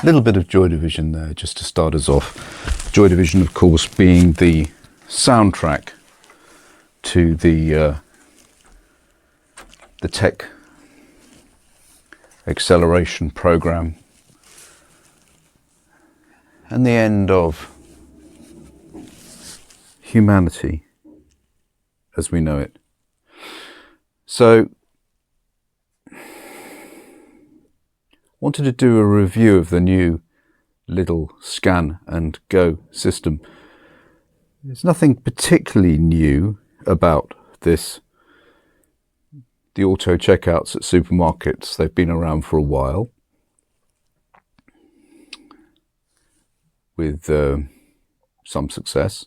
Little bit of Joy Division there just to start us off. Joy Division, of course, being the soundtrack to the tech acceleration program and the end of humanity as we know it. So wanted to do a review of the new Lidl Scan and Go system. There's nothing particularly new about this. The auto checkouts at supermarkets, they've been around for a while with some success,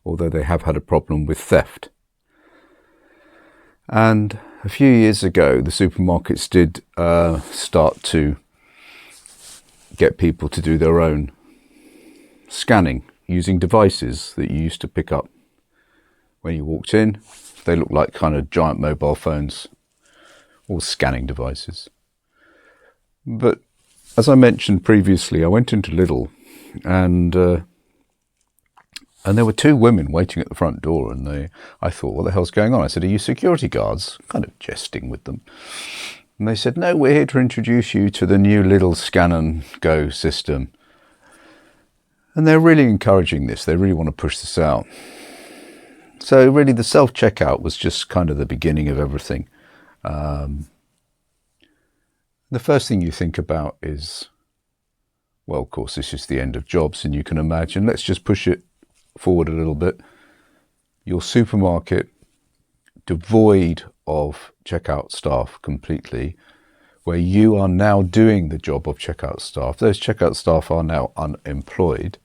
although they have had a problem with theft. And a few years ago, the supermarkets did start to get people to do their own scanning using devices that you used to pick up when you walked in. They look like kind of giant mobile phones or scanning devices. But as I mentioned previously, I went into Lidl and there were two women waiting at the front door, and I thought, what the hell's going on? I said, are you security guards? Kind of jesting with them. And they said, no, we're here to introduce you to the new Lidl Scan and Go system. And they're really encouraging this. They really want to push this out. So really the self-checkout was just kind of the beginning of everything. The first thing you think about is, well, of course, this is the end of jobs. And you can imagine, let's just push it forward a little bit. Your supermarket devoid of checkout staff completely, where you are now doing the job of checkout staff. Those checkout staff are now unemployed.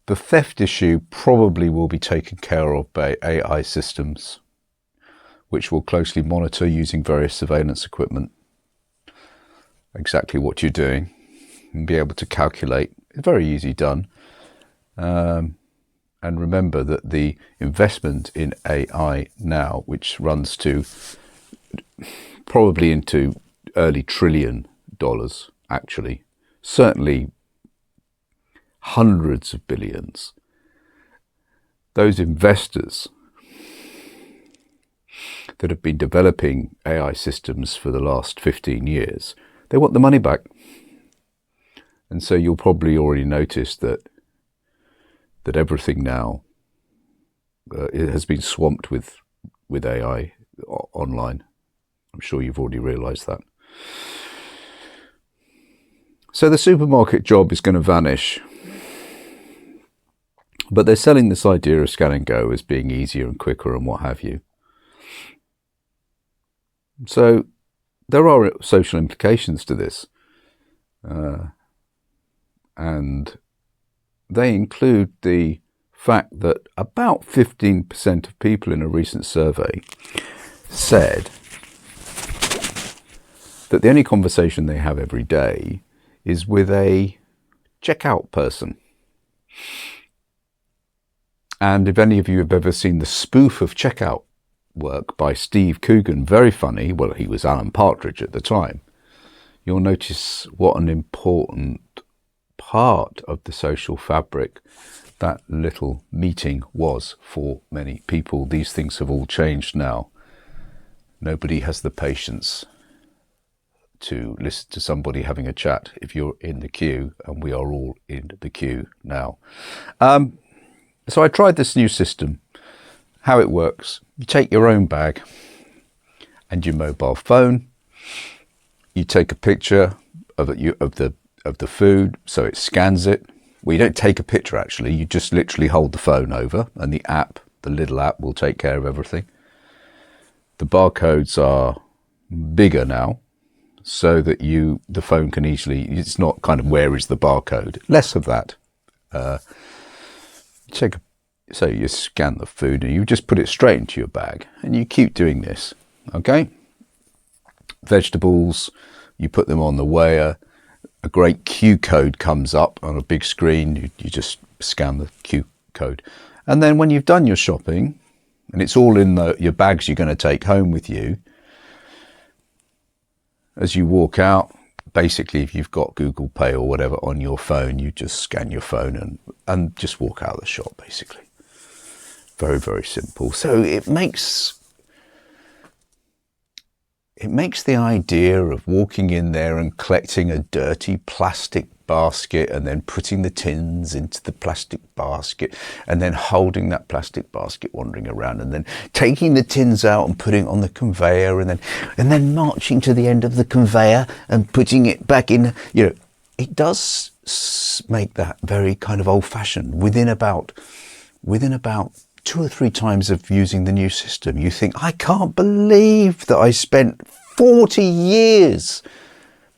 The theft issue probably will be taken care of by AI systems, which will closely monitor using various surveillance equipment exactly what you're doing and be able to calculate. It's very easy done. And remember that the investment in AI now, which runs to probably into early $1 trillion, actually, certainly hundreds of billions. Those investors that have been developing AI systems for the last 15 years, they want the money back. And so you'll probably already notice that everything now it has been swamped with AI online. I'm sure you've already realized that. So the supermarket job is going to vanish. But they're selling this idea of scan and go as being easier and quicker and what have you. So there are social implications to this. And they include the fact that about 15% of people in a recent survey said that the only conversation they have every day is with a checkout person. And if any of you have ever seen the spoof of checkout work by Steve Coogan, very funny, well, he was Alan Partridge at the time, you'll notice what an important part of the social fabric that little meeting was for many people. These things have all changed now. Nobody has the patience to listen to somebody having a chat if you're in the queue, and we are all in the queue now. So I tried this new system. How it works: you take your own bag and your mobile phone. You take a picture of the food, so it scans it. Well, you don't take a picture actually. You just literally hold the phone over, and the Lidl app, will take care of everything. The barcodes are bigger now, so that the phone can easily, it's not kind of where is the barcode, less of that. So you scan the food and you just put it straight into your bag, and you keep doing this. Okay, vegetables, you put them on the weigher, a great Q code comes up on a big screen, you just scan the Q code, and then when you've done your shopping and it's all in your bags you're going to take home with you, as you walk out, basically if you've got Google Pay or whatever on your phone, you just scan your phone and just walk out of the shop, basically. Very, very simple. So it makes the idea of walking in there and collecting a dirty plastic basket and then putting the tins into the plastic basket and then holding that plastic basket wandering around and then taking the tins out and putting it on the conveyor and then marching to the end of the conveyor and putting it back in. It does make that very kind of old-fashioned. Within about 2 or 3 times of using the new system, you think, I can't believe that I spent 40 years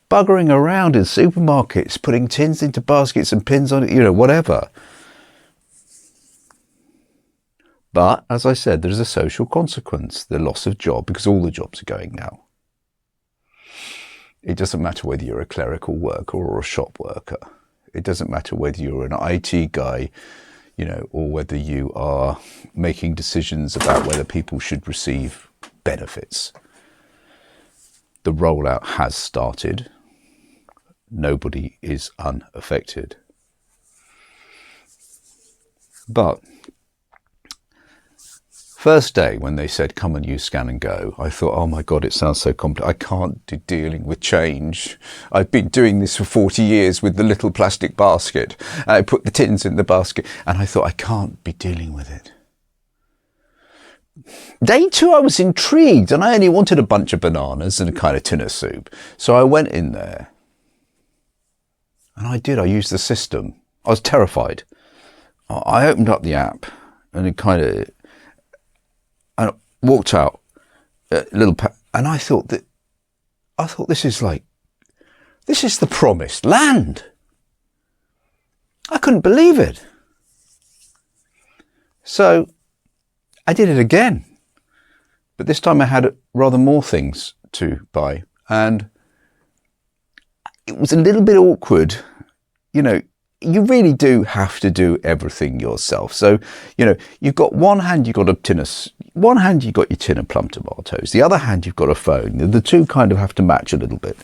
buggering around in supermarkets, putting tins into baskets and pins on it, whatever. But, as I said, there's a social consequence, the loss of job, because all the jobs are going now. It doesn't matter whether you're a clerical worker or a shop worker. It doesn't matter whether you're an IT guy, or whether you are making decisions about whether people should receive benefits. The rollout has started. Nobody is unaffected. But first day when they said, come and use Scan and Go, I thought, oh my God, it sounds so complex. I can't do dealing with change. I've been doing this for 40 years with the little plastic basket. I put the tins in the basket and I thought, I can't be dealing with it. Day 2, I was intrigued and I only wanted a bunch of bananas and a kind of tin of soup. So I went in there and I used the system. I was terrified. I opened up the app and it and walked out and I thought this is the promised land. I couldn't believe it. So I did it again, but this time I had rather more things to buy, and it was a little bit awkward. You really do have to do everything yourself. So, you've got one hand, you've got your tin of plum tomatoes. The other hand, you've got a phone. The two kind of have to match a little bit.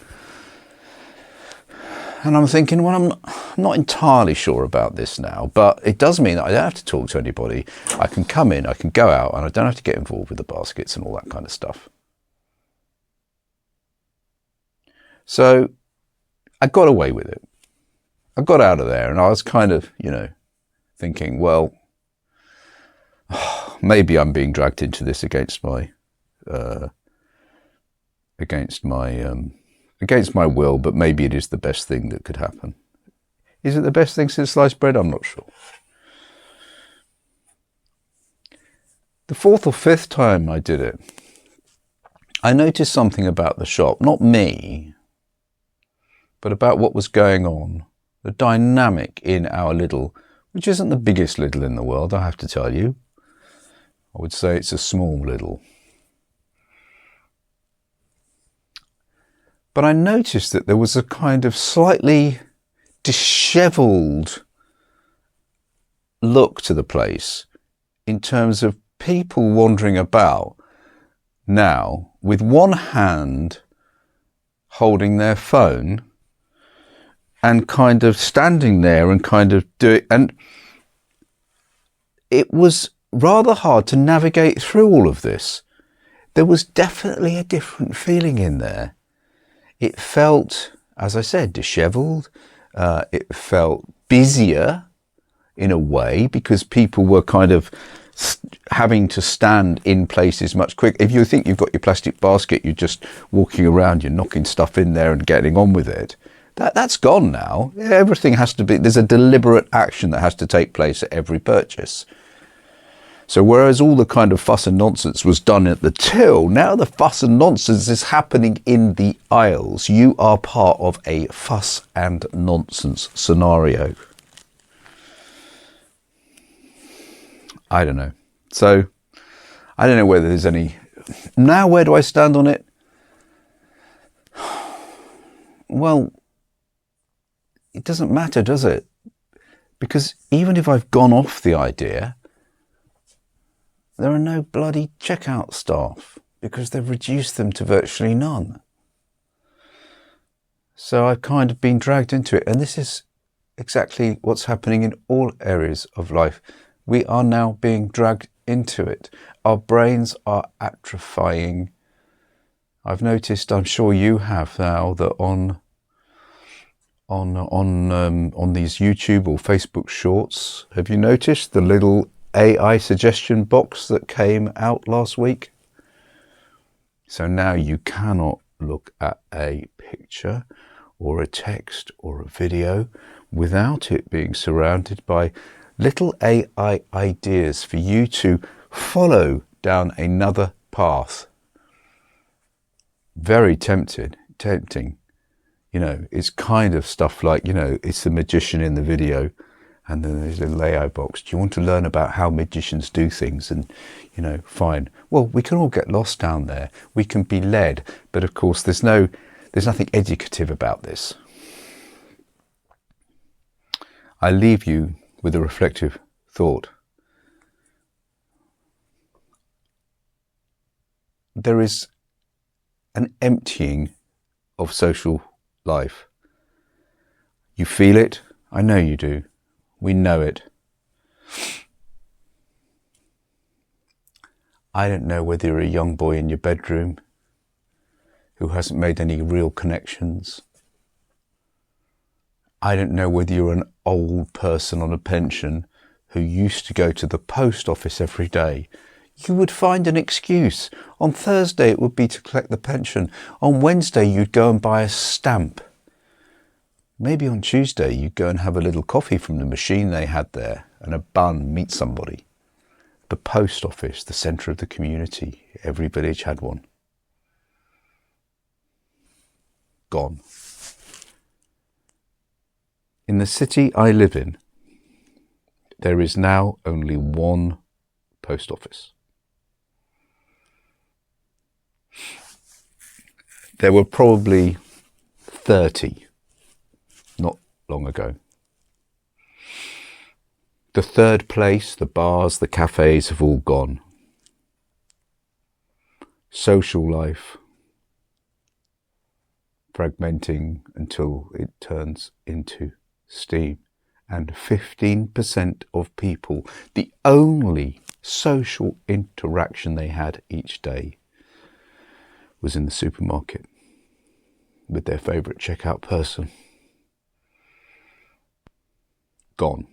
And I'm thinking, well, I'm not entirely sure about this now, but it does mean that I don't have to talk to anybody. I can come in, I can go out, and I don't have to get involved with the baskets and all that kind of stuff. So I got away with it. I got out of there and I was kind of, thinking, well, maybe I'm being dragged into this against my will, but maybe it is the best thing that could happen. Is it the best thing since sliced bread? I'm not sure. The 4th or 5th time I did it, I noticed something about the shop, not me, but about what was going on. The dynamic in our Lidl, which isn't the biggest Lidl in the world, I have to tell you. I would say it's a small Lidl. But I noticed that there was a kind of slightly dishevelled look to the place in terms of people wandering about now with one hand holding their phone and kind of standing there and kind of doing, and it was rather hard to navigate through all of this. There was definitely a different feeling in there. It felt, as I said, dishevelled. It felt busier in a way because people were kind of having to stand in places much quicker. If you think you've got your plastic basket, you're just walking around, you're knocking stuff in there and getting on with it. That's gone now. Everything has to be, there's a deliberate action that has to take place at every purchase. So whereas all the kind of fuss and nonsense was done at the till, now the fuss and nonsense is happening in the aisles. You are part of a fuss and nonsense scenario. I don't know. So I don't know whether there's any... Now, where do I stand on it? Well, it doesn't matter, does it? Because even if I've gone off the idea, there are no bloody checkout staff because they've reduced them to virtually none. So I've kind of been dragged into it. And this is exactly what's happening in all areas of life. We are now being dragged into it. Our brains are atrophying. I've noticed, I'm sure you have now, that on these YouTube or Facebook shorts, have you noticed the little AI suggestion box that came out last week? So now you cannot look at a picture or a text or a video without it being surrounded by little AI ideas for you to follow down another path. Very tempting. You know, it's kind of stuff like, you know, it's the magician in the video, and then there's a layout box. Do you want to learn about how magicians do things? And, you know, fine. Well, we can all get lost down there. We can be led. But of course, there's nothing educative about this. I leave you with a reflective thought. There is an emptying of social life. You feel it. I know you do. We know it. I don't know whether you're a young boy in your bedroom who hasn't made any real connections. I don't know whether you're an old person on a pension who used to go to the post office every day. You would find an excuse. On Thursday it would be to collect the pension. On Wednesday you'd go and buy a stamp. Maybe on Tuesday you'd go and have a little coffee from the machine they had there and a bun, meet somebody. The post office, the centre of the community. Every village had one. Gone. In the city I live in, there is now only one post office. There were probably 30 not long ago. The third place, the bars, the cafes have all gone. Social life fragmenting until it turns into steam. And 15% of people, the only social interaction they had each day was in the supermarket with their favourite checkout person. Gone.